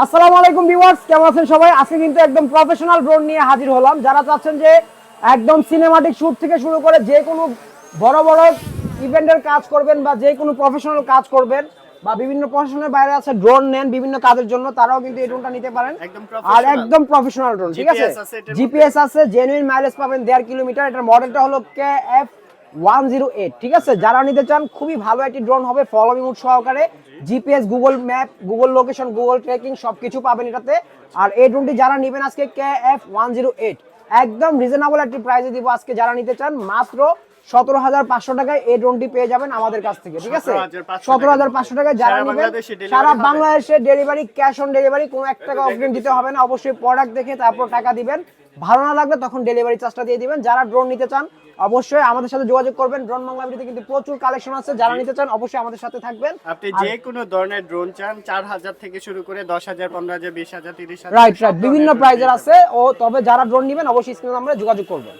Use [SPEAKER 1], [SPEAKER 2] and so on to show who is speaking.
[SPEAKER 1] আসসালামু আলাইকুম ভিউয়ার্স, কেমন আছেন সবাই? আজকে কিন্তু একদম প্রফেশনাল ড্রোন নিয়ে হাজির হলাম। যারা চাচ্ছেন যে একদম সিনেমাটিক শুট থেকে শুরু করে যে কোনো বড় বড় ইভেন্টের কাজ করবেন বা যে কোনো প্রফেশনাল কাজ করবেন বা বিভিন্ন প্রফেশনের বাইরে আছে ড্রোন নেন বিভিন্ন কাজের জন্য, তারাও কিন্তু এই ড্রোনটা নিতে পারেন। আর একদম প্রফেশনাল ড্রোন, ঠিক আছে? জিপিএস আছে, জেনুইন মাইলেজ পাবেন 1.5 কিলোমিটার। এটার মডেলটা হলো KF108, ঠিক আছে? যারা নিতে চান খুবই ভালো একটি ড্রোন হবে, ফলো মি মোড সহকারে। GPS, Google map, Google location, Google tracking সবকিছু পাবেন এটাতে। আর এই ড্রোনটি যারা নেবেন আজকে KF108 একদম রিজনেবল একটি প্রাইসে দিব আজকে। যারা নিতে চান মাত্র 17,500 টাকায় এই ড্রোনটি পেয়ে যাবেন আমাদের কাছ থেকে, ঠিক আছে? 17,500 টাকায় যারা নেবেন সারা বাংলাদেশে ডেলিভারি, ক্যাশ অন ডেলিভারি, কোনো 1 টাকা অগ্রিম দিতে হবে না। অবশ্যই প্রোডাক্ট দেখে তারপর টাকা দিবেন। ভালো না লাগলে তখন ডেলিভারি চার্জটা দিয়ে দিবেন। যারা ড্রোন নিতে চান অবশ্যই আমাদের সাথে যোগাযোগ করবেন। ড্রোন বাংলা ভিডিওতে কিন্তু প্রচুর কালেকশন আছে, যারা নিতে চান অবশ্যই আমাদের সাথে থাকবেন।
[SPEAKER 2] আপনি যে কোনো ধরনের ড্রোন চান, 4,000 থেকে শুরু করে 10,000, 15,000, 20,000, 30,000,
[SPEAKER 1] রাইট, বিভিন্ন প্রাইজের আছে। ও তবে যারা ড্রোন নেবেন অবশ্যই স্ক্রিন নাম্বারে যোগাযোগ করবেন।